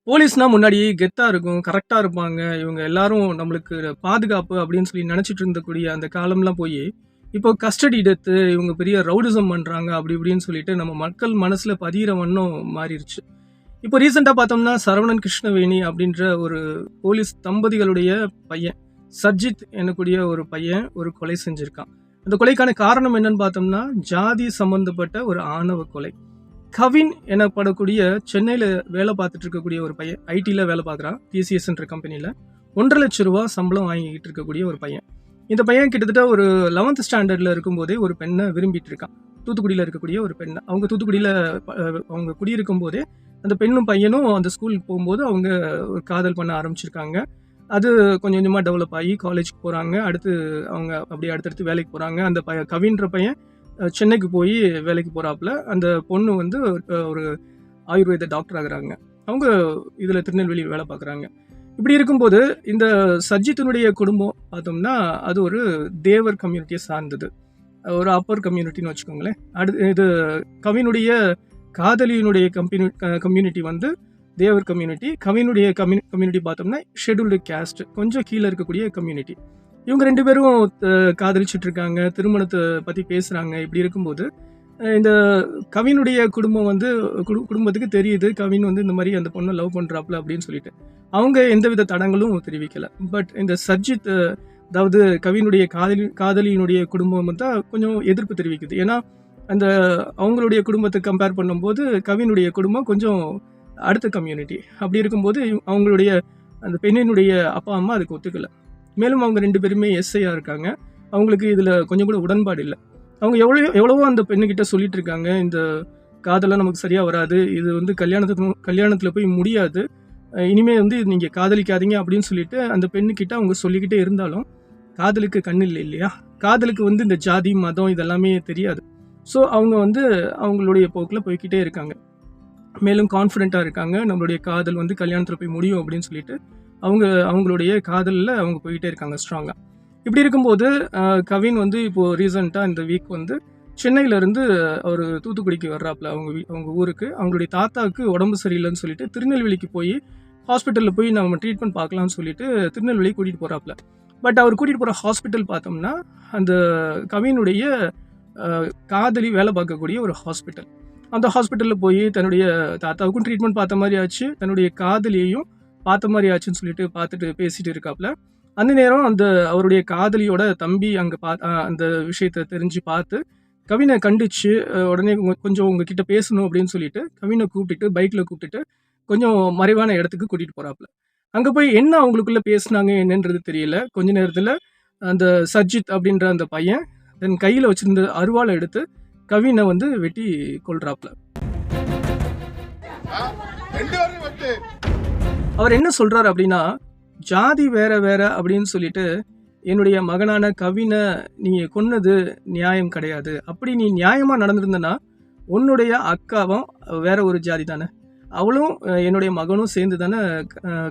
போலீஸ்னா முன்னாடி கெத்தா இருக்கும், கரெக்ட்டா இருப்பாங்க. இவங்க எல்லாரும் நம்மளுக்கு பாதுகாப்பு அப்படின்னு சொல்லி நெனச்சிட்டு இருந்தக்கூடிய அந்த காலம்லாம் போயி, இப்போ கஸ்டடி டெத்து, இவங்க பெரிய ரவுடிசம் பண்றாங்க அப்படி இப்படின்னு சொல்லிட்டு நம்ம மக்கள் மனசுல பதியிற வண்ணம் மாறிருச்சு. இப்போ ரீசென்ட்டா பார்த்தோம்னா, சரவணன் கிருஷ்ணவேணி அப்படின்ற ஒரு போலீஸ் தம்பதிகளுடைய பையன், சர்ஜித் எனக்கூடிய ஒரு பையன் ஒரு கொலை செஞ்சிருக்கான். அந்த கொலைக்கான காரணம் என்னன்னு பார்த்தோம்னா, ஜாதி சம்பந்தப்பட்ட ஒரு ஆணவ கொலை. கவின் எனப்படக்கூடிய சென்னையில வேலை பார்த்துட்டு இருக்கக்கூடிய ஒரு பையன். ஐடில வேலை பார்க்குறான். டிசிஎஸ்ன்ற கம்பெனில. ரூ. 1,50,000 சம்பளம் வாங்கிக்கிட்டு இருக்கக்கூடிய ஒரு பையன். இந்த பையன் கிட்டத்தட்ட ஒரு 11th ஸ்டாண்டர்ட்ல இருக்கும்போதே ஒரு பெண்ண விரும்பிட்டு இருக்கான். தூத்துக்குடியில இருக்கக்கூடிய ஒரு பெண்ண. அவங்க தூத்துக்குடியில அவங்க குடியிருக்கும்போதே, அந்த பெண்ணும் பையனும் அந்த ஸ்கூலுக்கு போகும்போது அவங்க ஒரு காதல் பண்ண ஆரம்பிச்சிருக்காங்க. அது கொஞ்சம் கொஞ்சமா டெவலப் ஆகி காலேஜ்க்கு போறாங்க. அடுத்து அவங்க அப்படியே அடுத்தடுத்து வேலைக்கு போறாங்க. அந்த கவின்ற பையன் சென்னைக்கு போய் வேலைக்கு போறாப்புல. அந்த பொண்ணு வந்து ஒரு ஆயுர்வேத டாக்டர் ஆகுறாங்க. அவங்க இதுல திருநெல்வேலியில வேலை பார்க்குறாங்க. இப்படி இருக்கும்போது இந்த சர்ஜித்தினுடைய குடும்பம் பார்த்தோம்னா, அது ஒரு தேவர் கம்யூனிட்டிய சார்ந்தது. ஒரு அப்பர் கம்யூனிட்டின்னு வச்சுக்கோங்களேன். இது கவினுடைய காதலியினுடைய கம்யூனிட்டி வந்து தேவர் கம்யூனிட்டி. கவினுடைய கம்யூனிட்டி பார்த்தோம்னா ஷெட்யூல்டு கேஸ்ட், கொஞ்சம் கீழ இருக்கக்கூடிய கம்யூனிட்டி. இவங்க 2 பேரும் காதலிச்சுட்டு இருக்காங்க. திருமணத்த பத்தி பேசுறாங்க. இப்படி இருக்கும்போது, இந்த கவினுடைய குடும்பம் வந்து குடும்பத்துக்கு தெரியுது. கவின் வந்து இந்த மாரி அந்த பொண்ண லவ் பண்றாப்ல அப்படின்னு சொல்லிட்டு. அவங்க எந்தவித தடங்களும் தெரிவிக்கல. பட் இந்த சர்ஜித், அதாவது கவினுடைய காதலியினுடைய குடும்பம் தான் கொஞ்சம் எதிர்ப்பு தெரிவிக்குது. ஏன்னா, அந்த அவங்களுடைய குடும்பத்த கம்பேர் பண்ணும்போது, கவினுடைய குடும்பம் கொஞ்சம் அடுத்த கம்யூனிட்டி. அப்படி இருக்கும்போது, அவங்களுடைய அந்த பெண்ணினுடைய அப்பா, அம்மா அதுக்கு ஒத்துக்கல. மேலும் அவங்க 2 பேருமே எஸ்ஐயா இருக்காங்க. அவங்களுக்கு இதுல கொஞ்சம் கூட உடன்பாடு இல்ல. அவங்க எவ்வளவோ அந்த பெண்ணுகிட்ட சொல்லிட்டு இருக்காங்க. இந்த காதல்லாம் நமக்கு சரியா வராது. இது வந்து கல்யாணத்துல போய் முடியாது. இனிமே வந்து நீங்க காதலிக்காதீங்க அப்படின்னு சொல்லிட்டு அந்த பெண்ணுகிட்ட அவங்க சொல்லிக்கிட்டே இருந்தாலும், காதலுக்கு கண் இல்ல இல்லையா? காதலுக்கு வந்து இந்த ஜாதி, மதம் இதெல்லாமே தெரியாது. ஸோ அவங்க வந்து அவங்களுடைய போக்குல போய்க்கிட்டே இருக்காங்க. மேலும் கான்ஃபிடென்ட்டா இருக்காங்க. நம்மளுடைய காதல் வந்து கல்யாணத்துல போய் முடியும் அப்படின்னு சொல்லிட்டு, அவங்களுடைய காதல்ல அவங்க போயிட்டே இருக்காங்க ஸ்ட்ராங்கா. இப்படி இருக்கும்போது கவின் வந்து இப்போ ரீசெண்டா இந்த வீக் வந்து சென்னையில இருந்து அவரு தூத்துக்குடிக்கு வர்றாப்புல அவங்க ஊருக்கு. அவங்களுடைய தாத்தாவுக்கு உடம்பு சரியில்லைன்னு சொல்லிட்டு திருநெல்வேலிக்கு போய் ஹாஸ்பிட்டல்ல போய் நம்ம ட்ரீட்மெண்ட் பார்க்கலாம்னு சொல்லிட்டு திருநெல்வேலி கூட்டிட்டு போறாப்புல. பட் அவர் கூட்டிட்டு போற ஹாஸ்பிட்டல் பார்த்தோம்னா, அந்த கவினுடைய காதலி வேலை பார்க்கக்கூடிய ஒரு ஹாஸ்பிட்டல். அந்த ஹாஸ்பிட்டல்ல போய் தன்னுடைய தாத்தாவுக்கும் ட்ரீட்மெண்ட் பார்த்த மாதிரி ஆச்சு. தன்னுடைய காதலியையும் பார்த்த மாதிரி ஆச்சுன்னு சொல்லிட்டு பார்த்துட்டு பேசிட்டு இருக்காப்புல. அந்த நேரம் அந்த அவருடைய காதலியோட தம்பி அங்க அந்த விஷயத்த தெரிஞ்சு பார்த்து கவினை கண்டிச்சு, உடனே கொஞ்சம் உங்ககிட்ட பேசணும் அப்படின்னு சொல்லிட்டு கவினை கூப்பிட்டுட்டு பைக்ல கூப்பிட்டுட்டு கொஞ்சம் மறைவான இடத்துக்கு கூட்டிட்டு போறாப்புல. அங்க போய் என்ன அவங்களுக்குள்ள பேசுனாங்க என்னன்றது தெரியல. கொஞ்ச நேரத்துல அந்த சர்ஜித் அப்படின்ற அந்த பையன் தன் கையில வச்சிருந்த அருவாளை எடுத்து கவினை வந்து வெட்டி கொல்றாப்புல. அவர் என்ன சொல்றாரு அப்படின்னா, ஜாதி வேற வேற அப்படின்னு சொல்லிட்டு என்னுடைய மகனான கவினை நீங்க கொன்னது நியாயம் கிடையாது. அப்படி நீ நியாயமா நடந்திருந்தனா, உன்னுடைய அக்காவும் வேற ஒரு ஜாதி தானே, அவளும் என்னுடைய மகனும் சேர்ந்து தானே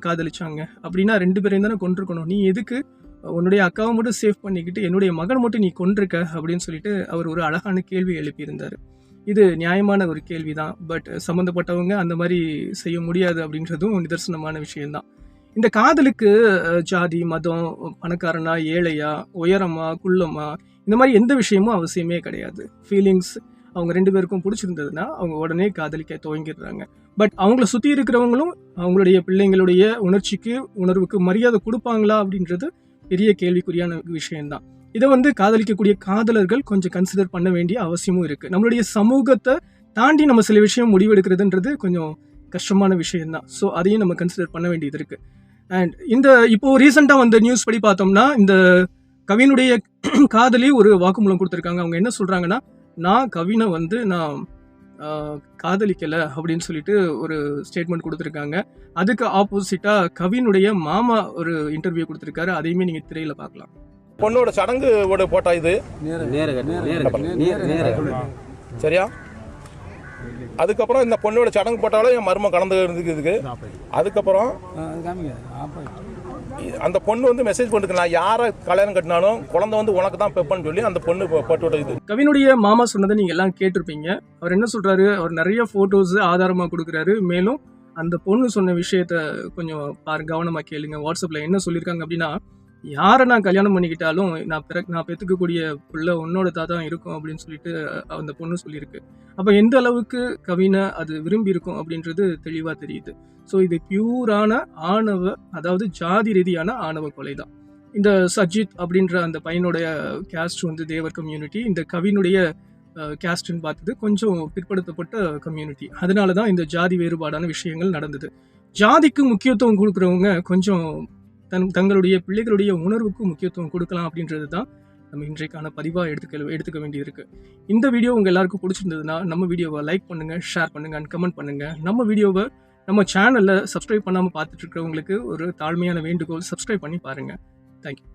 காதலிச்சாங்க. அப்படின்னா 2 பேரையும் தானே கொண்டிருக்கணும். நீ எதுக்கு உன்னுடைய அக்காவை மட்டும் சேவ் பண்ணிக்கிட்டு என்னுடைய மகன் மட்டும் நீ கொன்றிருக்க அப்படின்னு சொல்லிட்டு அவர் ஒரு அழகான கேள்வி எழுப்பியிருந்தாரு. இது நியாயமான ஒரு கேள்வி தான். பட் சம்மந்தப்பட்டவங்க அந்த மாதிரி செய்ய முடியாது அப்படின்றதும் நிதர்சனமான விஷயம்தான். இந்த காதலுக்கு ஜாதி, மதம், பணக்காரனா, ஏழையா, உயரமா, குள்ளமா, இந்த மாதிரி எந்த விஷயமும் அவசியமே கிடையாது. ஃபீலிங்ஸ் அவங்க 2 பேருக்கும் பிடிச்சிருந்ததுன்னா அவங்க உடனே காதலிக்க துவங்கிடுறாங்க. பட் அவங்கள சுற்றி இருக்கிறவங்களும் அவங்களுடைய பிள்ளைங்களுடைய உணர்வுக்கு மரியாதை கொடுப்பாங்களா அப்படின்றது பெரிய கேள்விக்குறியான விஷயம்தான். இதை வந்து காதலிக்கக்கூடிய காதலர்கள் கொஞ்சம் கன்சிடர் பண்ண வேண்டிய அவசியமும் இருக்கு. நம்மளுடைய சமூகத்தை தாண்டி நம்ம சில விஷயம் முடிவெடுக்கிறதுன்றது கொஞ்சம் கஷ்டமான விஷயம்தான். ஸோ அதையும் நம்ம கன்சிடர் பண்ண வேண்டியது இருக்கு. அண்ட் இப்போ ரீசெண்டா வந்த நியூஸ் படி பார்த்தோம்னா, இந்த கவினுடைய காதலி ஒரு வாக்குமூலம் கொடுத்துருக்காங்க. அவங்க என்ன சொல்றாங்கன்னா, நான் கவினை வந்து நான் காதலிக்கல அப்படின்னு சொல்லிட்டு ஒரு ஸ்டேட்மெண்ட் கொடுத்துருக்காங்க. அதுக்கு ஆப்போசிட்டா கவினுடைய மாமா ஒரு இன்டர்வியூ கொடுத்துருக்காரு. அதையுமே நீங்க திரையில பார்க்கலாம். பொண்ணோட சடங்கு போட்டா இது சரியா? அதுக்கப்புறம் இந்த பொண்ணோட சடங்கு போட்டாலும் என் மருமம் கலந்து இருந்துக்கு. அதுக்கப்புறம் அந்த பொண்ணு வந்து மெசேஜ் பண்ணிருக்கு, நான் யாரை கல்யாணம் கட்டினாலும் குழந்தை வந்து உனக்கு தான் பெப்பன்னு சொல்லி அந்த பொண்ணு போட்டு விட்டது. கவினுடைய மாமா சொன்னதை நீங்க எல்லாம் கேட்டிருப்பீங்க. அவர் என்ன சொல்றாரு, அவர் நிறைய போட்டோஸ் ஆதாரமா கொடுக்குறாரு. மேலும் அந்த பொண்ணு சொன்ன விஷயத்த கொஞ்சம் கவனமாக கேளுங்க. வாட்ஸ்அப்பில் என்ன சொல்லியிருக்காங்க அப்படின்னா, யாரை நான் கல்யாணம் பண்ணிக்கிட்டாலும் நான் பெற்றுக்கக்கூடிய புள்ள உன்னோட தான் இருக்கும் அப்படின்னு சொல்லிட்டு அந்த பொண்ணு சொல்லியிருக்கு. அப்போ எந்த அளவுக்கு கவினை அது விரும்பி இருக்கும் அப்படின்றது தெளிவாக தெரியுது. ஸோ இது பியூரான அதாவது ஜாதி ரீதியான ஆணவ கொலை தான். இந்த சஜித் அப்படின்ற அந்த பையனுடைய கேஸ்ட் வந்து தேவர் கம்யூனிட்டி. இந்த கவினுடைய கேஸ்ட்ன்னு பார்த்தது கொஞ்சம் பிற்படுத்தப்பட்ட கம்யூனிட்டி. அதனால தான் இந்த ஜாதி வேறுபாடான விஷயங்கள் நடந்தது. ஜாதிக்கு முக்கியத்துவம் கொடுக்குறவங்க கொஞ்சம் தங்களுடைய பிள்ளைகளுடைய உணர்வுக்கு முக்கியத்துவம் கொடுக்கலாம் அப்படின்றது தான் நம்ம இன்றைக்கான பதிவாக எடுத்துக்க வேண்டியிருக்கு. இந்த வீடியோ உங்கள் எல்லாருக்கும் பிடிச்சிருந்ததுன்னா நம்ம வீடியோவை லைக் பண்ணுங்கள், ஷேர் பண்ணுங்கள் அண்ட் கமெண்ட் பண்ணுங்கள். நம்ம வீடியோவை நம்ம சேனலில் சப்ஸ்கிரைப் பண்ணாமல் பார்த்துட்டு இருக்கிறவங்களுக்கு ஒரு தாழ்மையான வேண்டுகோள், சப்ஸ்கிரைப் பண்ணி பாருங்கள். தேங்க்யூ.